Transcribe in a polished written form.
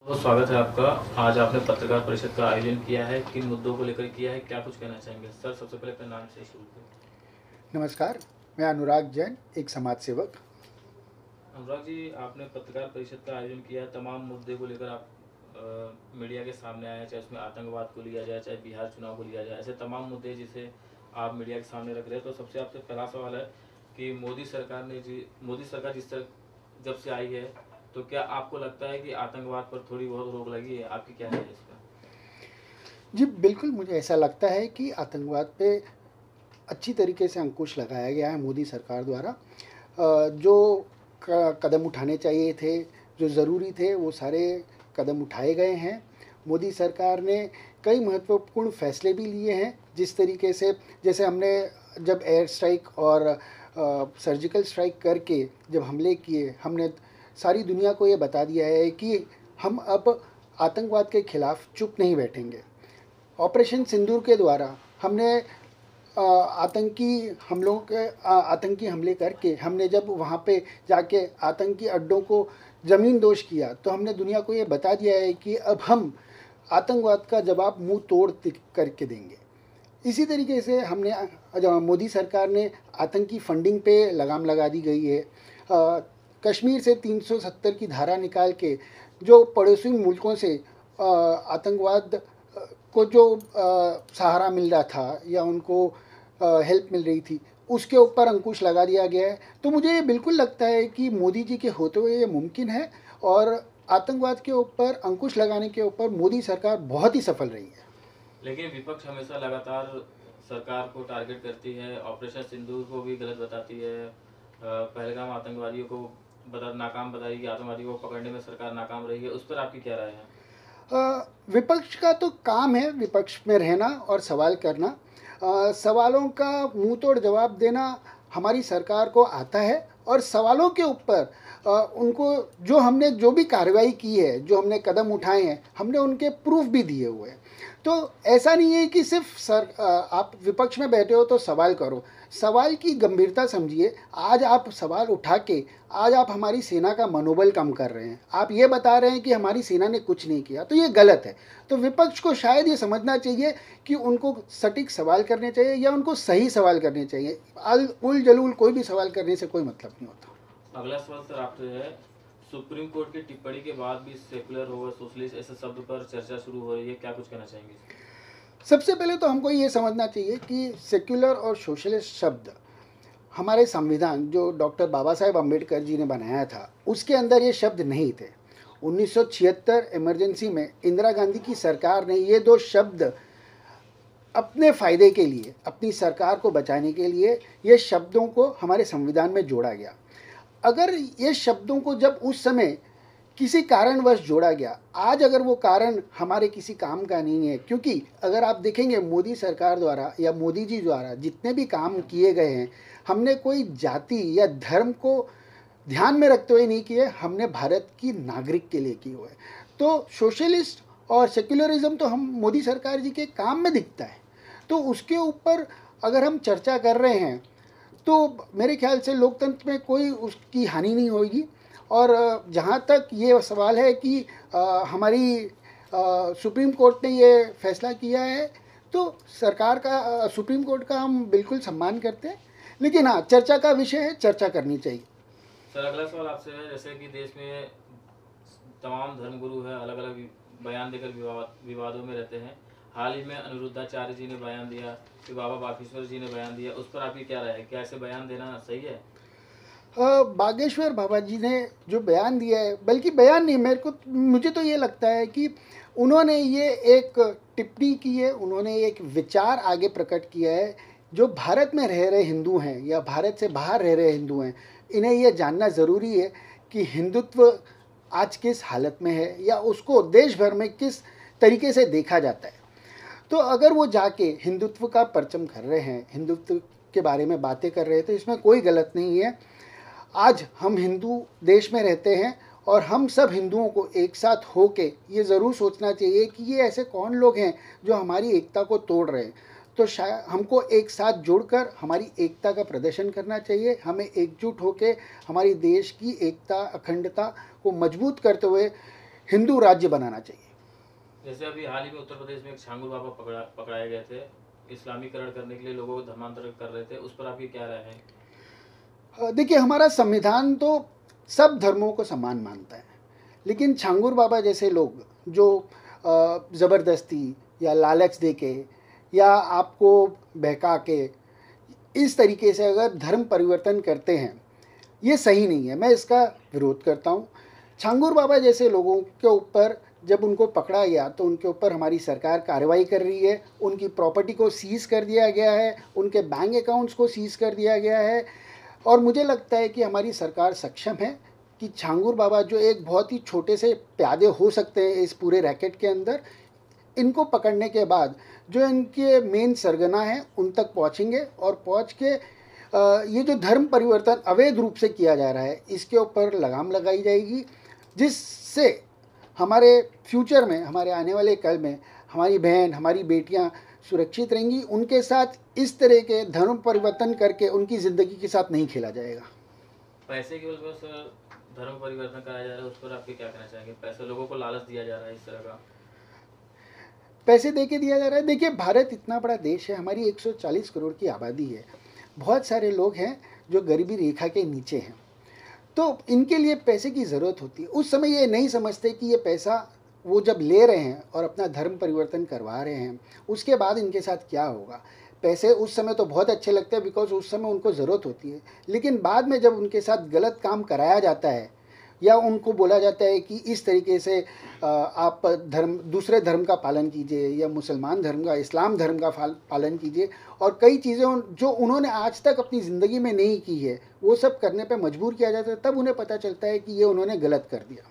बहुत स्वागत है आपका। आज आपने पत्रकार परिषद का आयोजन किया है, किन मुद्दों को लेकर किया है, क्या कुछ कहना चाहेंगे सर? सबसे पहले अपने नाम से शुरू करें। नमस्कार, मैं अनुराग जैन, एक समाज सेवक। अनुराग जी, आपने पत्रकार परिषद का आयोजन किया है, तमाम मुद्दे को लेकर आप मीडिया के सामने आए हैं, चाहे उसमें आतंकवाद को लिया जाए, चाहे बिहार चुनाव को लिया जाए, ऐसे तमाम मुद्दे जिसे आप मीडिया के सामने रख रहे हैं। तो सबसे आपसे पहला सवाल है कि मोदी सरकार जिस तरह जब से आई है, तो क्या आपको लगता है कि आतंकवाद पर थोड़ी बहुत रोक लगी है? आपकी क्या है इस पर? जी, बिल्कुल मुझे ऐसा लगता है कि आतंकवाद पे अच्छी तरीके से अंकुश लगाया गया है मोदी सरकार द्वारा। जो कदम उठाने चाहिए थे, जो ज़रूरी थे, वो सारे कदम उठाए गए हैं। मोदी सरकार ने कई महत्वपूर्ण फैसले भी लिए हैं, जिस तरीके से जैसे हमने जब एयर स्ट्राइक और सर्जिकल स्ट्राइक करके जब हमले किए, हमने सारी दुनिया को ये बता दिया है कि हम अब आतंकवाद के खिलाफ चुप नहीं बैठेंगे। ऑपरेशन सिंदूर के द्वारा हमने आतंकी हमले करके हमने जब वहाँ पे जाके आतंकी अड्डों को ज़मीन दोष किया, तो हमने दुनिया को ये बता दिया है कि अब हम आतंकवाद का जवाब मुंह तोड़ करके देंगे। इसी तरीके से मोदी सरकार ने आतंकी फंडिंग पे लगाम लगा दी गई है। कश्मीर से 370 की धारा निकाल के जो पड़ोसी मुल्कों से आतंकवाद को जो सहारा मिल रहा था या उनको हेल्प मिल रही थी, उसके ऊपर अंकुश लगा दिया गया है। तो मुझे ये बिल्कुल लगता है कि मोदी जी के होते हुए ये मुमकिन है, और आतंकवाद के ऊपर अंकुश लगाने के ऊपर मोदी सरकार बहुत ही सफल रही है। लेकिन विपक्ष हमेशा लगातार सरकार को टारगेट करती है, ऑपरेशन सिंदूर को भी गलत बताती है, पहलगाम आतंकवादियों को नाकाम बताई कि आतंकवादियों को पकड़ने में सरकार नाकाम रही है। उस पर आपकी क्या राय है? विपक्ष का तो काम है विपक्ष में रहना और सवाल करना। सवालों का मुंह तोड़ जवाब देना हमारी सरकार को आता है, और सवालों के ऊपर उनको जो भी कार्रवाई की है, जो हमने कदम उठाए हैं, हमने उनके प्रूफ भी दिए हुए हैं। तो ऐसा नहीं है कि सिर्फ आप विपक्ष में बैठे हो तो सवाल करो। सवाल की गंभीरता समझिए। आज आप सवाल उठा के आज आप हमारी सेना का मनोबल कम कर रहे हैं। आप ये बता रहे हैं कि हमारी सेना ने कुछ नहीं किया, तो ये गलत है। तो विपक्ष को शायद ये समझना चाहिए कि उनको सटीक सवाल करने चाहिए या उनको सही सवाल करने चाहिए। उल जलूल कोई भी सवाल करने से कोई मतलब नहीं होता। अगला सवाल सर आपसे है, सुप्रीम कोर्ट की टिप्पणी के बाद भी सेकुलर और सोशलिस्ट ऐसे शब्द पर चर्चा शुरू हो रही है, क्या कुछ कहना चाहेंगे? सबसे पहले तो हमको ये समझना चाहिए कि सेक्युलर और सोशलिस्ट शब्द हमारे संविधान जो डॉक्टर बाबा साहेब अम्बेडकर जी ने बनाया था, उसके अंदर ये शब्द नहीं थे। 1976 इमरजेंसी में इंदिरा गांधी की सरकार ने ये दो शब्द अपने फ़ायदे के लिए, अपनी सरकार को बचाने के लिए, ये शब्दों को हमारे संविधान में जोड़ा गया। अगर ये शब्दों को जब उस समय किसी कारणवश जोड़ा गया, आज अगर वो कारण हमारे किसी काम का नहीं है, क्योंकि अगर आप देखेंगे मोदी सरकार द्वारा या मोदी जी द्वारा जितने भी काम किए गए हैं, हमने कोई जाति या धर्म को ध्यान में रखते हुए नहीं किए, हमने भारत की नागरिक के लिए किए हुए। तो सोशलिस्ट और सेक्युलरिज्म तो हम मोदी सरकार जी के काम में दिखता है, तो उसके ऊपर अगर हम चर्चा कर रहे हैं तो मेरे ख्याल से लोकतंत्र में कोई उसकी हानि नहीं होगी। और जहाँ तक ये सवाल है कि हमारी सुप्रीम कोर्ट ने ये फैसला किया है, तो सुप्रीम कोर्ट का हम बिल्कुल सम्मान करते हैं, लेकिन हाँ, चर्चा का विषय है, चर्चा करनी चाहिए। सर अगला सवाल आपसे है, जैसे कि देश में तमाम धर्मगुरु हैं, अलग अलग बयान देकर विवादों में रहते हैं। हाल ही में अनिरुद्धाचार्य जी ने बयान दिया, कि बाबा बागेश्वर जी ने बयान दिया, उस पर आपकी क्या राय है? क्या ऐसे बयान देना सही है? बागेश्वर बाबा जी ने जो बयान दिया है, बल्कि बयान नहीं, मुझे तो ये लगता है कि उन्होंने ये एक टिप्पणी की है, उन्होंने एक विचार आगे प्रकट किया है। जो भारत में रह रहे हिंदू हैं या भारत से बाहर रह रहे हिंदू हैं, इन्हें यह जानना ज़रूरी है कि हिंदुत्व आज किस हालत में है या उसको देश भर में किस तरीके से देखा जाता है। तो अगर वो जाके हिंदुत्व का परचम कर रहे हैं, हिंदुत्व के बारे में बातें कर रहे हैं, तो इसमें कोई गलत नहीं है। आज हम हिंदू देश में रहते हैं, और हम सब हिंदुओं को एक साथ होके ये ज़रूर सोचना चाहिए कि ये ऐसे कौन लोग हैं जो हमारी एकता को तोड़ रहे हैं। तो शायद हमको एक साथ जुड़कर हमारी एकता का प्रदर्शन करना चाहिए। हमें एकजुट होकर हमारी देश की एकता, अखंडता को मजबूत करते हुए हिंदू राज्य बनाना चाहिए। जैसे अभी हाल ही में उत्तर प्रदेश में एक छांगुर बाबा पकड़ाए गए थे, इस्लामीकरण करने के लिए लोगों को धर्मांतरित कर रहे थे, उस पर आपकी क्या राय है? देखिए, हमारा संविधान तो सब धर्मों को समान मानता है, लेकिन छांगुर बाबा जैसे लोग जो ज़बरदस्ती या लालच देके या आपको बहका के इस तरीके से अगर धर्म परिवर्तन करते हैं, ये सही नहीं है। मैं इसका विरोध करता हूँ। छांगुर बाबा जैसे लोगों के ऊपर जब उनको पकड़ा गया तो उनके ऊपर हमारी सरकार कार्रवाई कर रही है, उनकी प्रॉपर्टी को सीज़ कर दिया गया है, उनके बैंक अकाउंट्स को सीज़ कर दिया गया है। और मुझे लगता है कि हमारी सरकार सक्षम है कि छांगुर बाबा जो एक बहुत ही छोटे से प्यादे हो सकते हैं इस पूरे रैकेट के अंदर, इनको पकड़ने के बाद जो इनके मेन सरगना हैं उन तक पहुंचेंगे और पहुंच के ये जो धर्म परिवर्तन अवैध रूप से किया जा रहा है इसके ऊपर लगाम लगाई जाएगी, जिससे हमारे फ्यूचर में, हमारे आने वाले कल में हमारी बहन, हमारी बेटियां सुरक्षित रहेंगी। उनके साथ इस तरह के धर्म परिवर्तन करके उनकी ज़िंदगी के साथ नहीं खेला जाएगा। पैसे की वजह से धर्म परिवर्तन कराया जा रहा है, उस पर आप क्या कहना चाहेंगे? पैसे लोगों को लालच दिया जा रहा है इस तरह का, पैसे दे के दिया जा रहा है। देखिए, भारत इतना बड़ा देश है, हमारी 140 करोड़ की आबादी है, बहुत सारे लोग हैं जो गरीबी रेखा के नीचे हैं, तो इनके लिए पैसे की ज़रूरत होती है। उस समय ये नहीं समझते कि ये पैसा वो जब ले रहे हैं और अपना धर्म परिवर्तन करवा रहे हैं, उसके बाद इनके साथ क्या होगा। पैसे उस समय तो बहुत अच्छे लगते हैं बिकॉज उस समय उनको ज़रूरत होती है, लेकिन बाद में जब उनके साथ गलत काम कराया जाता है या उनको बोला जाता है कि इस तरीके से आप दूसरे धर्म का पालन कीजिए या मुसलमान धर्म का, इस्लाम धर्म का पालन कीजिए, और कई चीज़ें जो उन्होंने आज तक अपनी ज़िंदगी में नहीं की है वो सब करने पे मजबूर किया जाता है, तब उन्हें पता चलता है कि ये उन्होंने गलत कर दिया।